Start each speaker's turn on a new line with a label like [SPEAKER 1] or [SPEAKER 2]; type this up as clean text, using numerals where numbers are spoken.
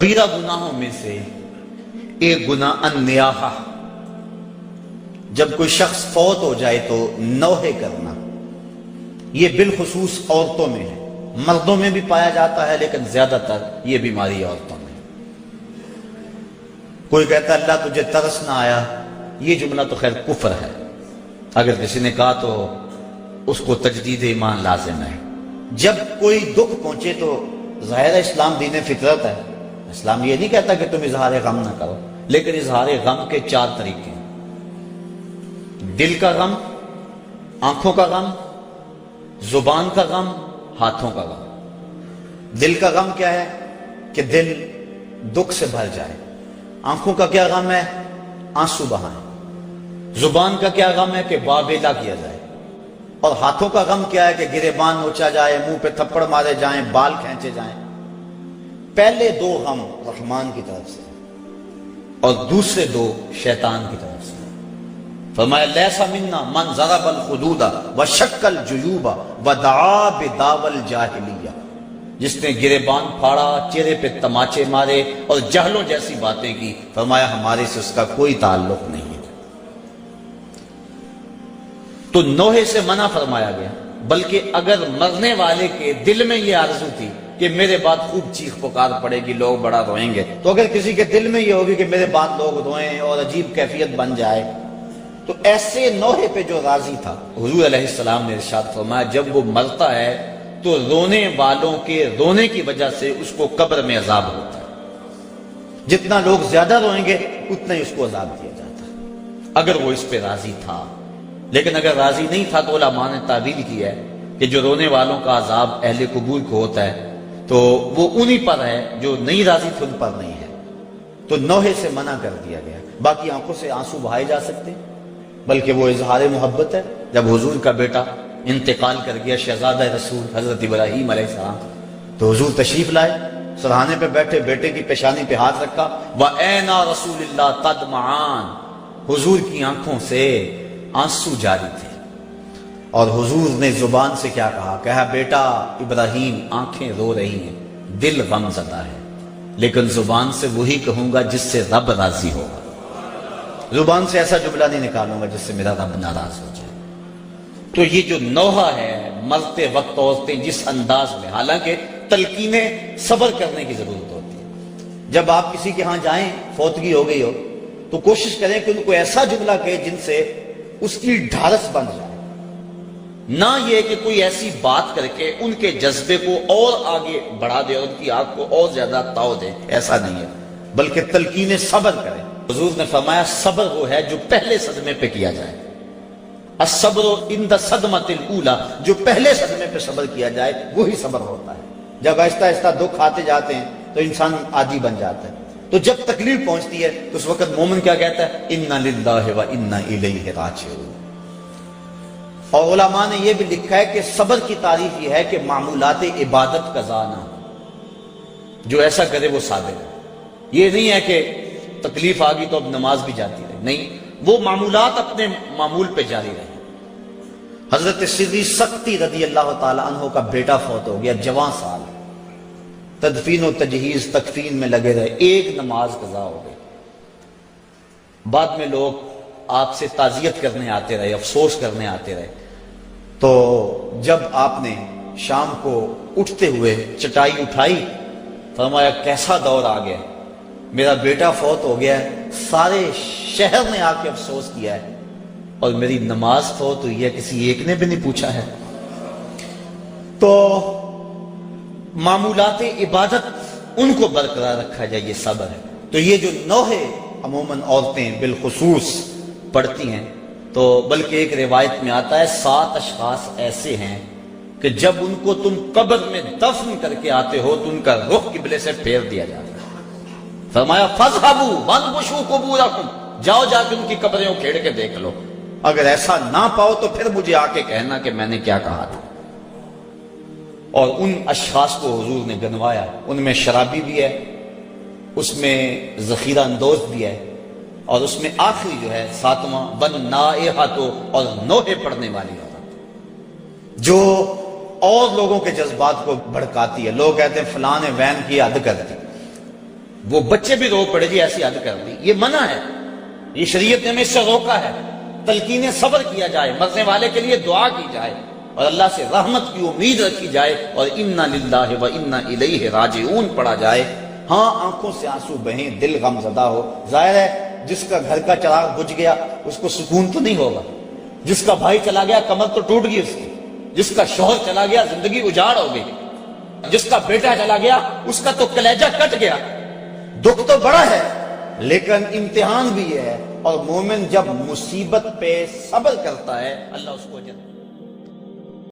[SPEAKER 1] کبیرہ گناہوں میں سے ایک گناہ النیاحہ، جب کوئی شخص فوت ہو جائے تو نوحے کرنا، یہ بالخصوص عورتوں میں ہے، مردوں میں بھی پایا جاتا ہے لیکن زیادہ تر یہ بیماری عورتوں میں۔ کوئی کہتا ہے اللہ تجھے ترس نہ آیا، یہ جملہ تو خیر کفر ہے، اگر کسی نے کہا تو اس کو تجدید ایمان لازم ہے۔ جب کوئی دکھ پہنچے تو ظاہر ہے اسلام دین فطرت ہے، اسلام یہ نہیں کہتا کہ تم اظہار غم نہ کرو، لیکن اظہار غم کے 4 طریقے ہیں: دل کا غم، آنکھوں کا غم، زبان کا غم، ہاتھوں کا غم۔ دل کا غم کیا ہے؟ کہ دل دکھ سے بھر جائے۔ آنکھوں کا کیا غم ہے؟ آنسو بہائیں۔ زبان کا کیا غم ہے؟ کہ بابیلا کیا جائے۔ اور ہاتھوں کا غم کیا ہے؟ کہ گریبان نوچا جائے، منہ پہ تھپڑ مارے جائیں، بال کھینچے جائیں۔ پہلے 2 غم رحمان کی طرف سے اور دوسرے 2 شیطان کی طرف سے۔ فرمایا لیسا منا من ضرب الخدود وشق الجیوب ودعا بدعوی الجاہلیہ، جس نے گریبان پھاڑا، چہرے پہ تماچے مارے اور جہلوں جیسی باتیں کی، فرمایا ہمارے سے اس کا کوئی تعلق نہیں ہے۔ تو نوحے سے منع فرمایا گیا، بلکہ اگر مرنے والے کے دل میں یہ آرزو تھی کہ میرے بعد خوب چیخ پکار پڑے گی، لوگ بڑا روئیں گے، تو اگر کسی کے دل میں یہ ہوگی کہ میرے بعد لوگ روئیں اور عجیب کیفیت بن جائے، تو ایسے نوحے پہ جو راضی تھا، حضور علیہ السلام نے ارشاد فرمایا جب وہ مرتا ہے تو رونے والوں کے رونے کی وجہ سے اس کو قبر میں عذاب ہوتا ہے، جتنا لوگ زیادہ روئیں گے اتنا ہی اس کو عذاب دیا جاتا ہے، اگر وہ اس پہ راضی تھا۔ لیکن اگر راضی نہیں تھا تو علماء نے تعبیر کی ہے کہ جو رونے والوں کا عذاب اہل قبور کو ہوتا ہے تو وہ انہی پر ہے، جو نہیں راضی تھے ان پر نہیں ہے۔ تو نوحے سے منع کر دیا گیا۔ باقی آنکھوں سے آنسو بہائے جا سکتے ہیں، بلکہ وہ اظہار محبت ہے۔ جب حضور کا بیٹا انتقال کر گیا، شہزادہ رسول حضرت ابراہیم علیہ السلام، تو حضور تشریف لائے، سرہانے پہ بیٹھے، بیٹے کی پیشانی پہ ہاتھ رکھا، وَأَيْنَا رَسُولِ اللَّهِ تَدْمَعَانِ، حضور کی آنکھوں سے آنسو جاری تھے۔ اور حضور نے زبان سے کیا کہا بیٹا ابراہیم آنکھیں رو رہی ہیں، دل غم زدہ ہے، لیکن زبان سے وہی کہوں گا جس سے رب راضی ہوگا، زبان سے ایسا جملہ نہیں نکالوں گا جس سے میرا رب ناراض ہو جائے۔ تو یہ جو نوحہ ہے، مرتے وقت عورتیں جس انداز میں، حالانکہ تلقینیں صبر کرنے کی ضرورت ہوتی ہے۔ جب آپ کسی کے ہاں جائیں، فوتگی ہو گئی ہو، تو کوشش کریں کہ ان کو ایسا جملہ کہے جن سے اس کی ڈھارس بن جائے، نہ یہ کہ کوئی ایسی بات کر کے ان کے جذبے کو اور آگے بڑھا دے اور ان کی آنکھ کو اور زیادہ تاؤ دے، ایسا نہیں ہے، بلکہ تلقین صبر کریں۔ حضور نے فرمایا صبر وہ ہے جو پہلے صدمے پہ کیا جائے، الصبر عند الصدمۃ الاولی، جو پہلے صدمے پہ صبر کیا جائے وہی صبر ہوتا ہے۔ جب آہستہ آہستہ دکھ آتے جاتے ہیں تو انسان عادی بن جاتا ہے، تو جب تکلیف پہنچتی ہے تو اس وقت مومن کیا کہتا ہے؟ انا للہ و انا الیہ راجعون۔ اور علماء نے یہ بھی لکھا ہے کہ صبر کی تعریف یہ ہے کہ معمولات عبادت کا ضائع نہ ہو، جو ایسا کرے وہ صابر ہے۔ یہ نہیں ہے کہ تکلیف آ گئی تو اب نماز بھی جاتی رہے، نہیں، وہ معمولات اپنے معمول پہ جاری رہے۔ حضرت سری سختی رضی اللہ تعالی عنہ کا بیٹا فوت ہو گیا، جوان سال، تدفین و تجہیز تکفین میں لگے رہے، ایک نماز قضا ہو گئی۔ بعد میں لوگ آپ سے تعزیت کرنے آتے رہے، افسوس کرنے آتے رہے، تو جب آپ نے شام کو اٹھتے ہوئے چٹائی اٹھائی، فرمایا کیسا دور آ گیا، میرا بیٹا فوت ہو گیا ہے، سارے شہر نے آ کے افسوس کیا ہے، اور میری نماز فوت ہوئی ہے، کسی ایک نے بھی نہیں پوچھا ہے۔ تو معمولات عبادت ان کو برقرار رکھا جائے، یہ صبر ہے۔ تو یہ جو نوحے عموماً عورتیں بالخصوص پڑھتی ہیں، تو بلکہ ایک روایت میں آتا ہے 7 اشخاص ایسے ہیں کہ جب ان کو تم قبر میں دفن کر کے آتے ہو تو ان کا رخ قبلے سے پھیر دیا جاتا ہے۔ فرمایا فَاذْهَبُوا وَانْبُشُوا قُبُورَكُمْ، جاؤ جا کے ان کی قبریں اکھیڑ کے دیکھ لو، اگر ایسا نہ پاؤ تو پھر مجھے آ کے کہنا کہ میں نے کیا کہا تھا۔ اور ان اشخاص کو حضور نے گنوایا، ان میں شرابی بھی ہے، اس میں ذخیرہ اندوز بھی ہے، اور اس میں آخری جو ہے 7واں وَالنَّائِحَةُ، اور نوحے پڑھنے والی عورت جو اور لوگوں کے جذبات کو بھڑکاتی ہے۔ لوگ کہتے ہیں فلاں نے وین کی حد کر دی، وہ بچے بھی رو پڑے جی ایسی حد کر دی. یہ منع ہے, یہ شریعت نے ہمیں اس سے روکا ہے. تلقین صبر کیا جائے, مرنے والے کے لیے دعا کی جائے اور اللہ سے رحمت کی امید رکھی جائے اور انا للہ و انا الیہ راجعون پڑھا جائے. ہاں آنکھوں سے آنسو بہیں, دل غم زدہ ہو. ظاہر ہے جس کا گھر کا چراغ بجھ گیا اس کو سکون تو نہیں ہوگا, جس کا بھائی چلا گیا کمر تو ٹوٹ گئی اس کی, جس کا شوہر چلا گیا زندگی اجاڑ ہو گئی, جس کا بیٹا چلا گیا اس کا تو کلیجہ کٹ گیا. دکھ تو بڑا ہے لیکن امتحان بھی ہے, اور مومن جب مصیبت پہ صبر کرتا ہے اللہ اس کو اجر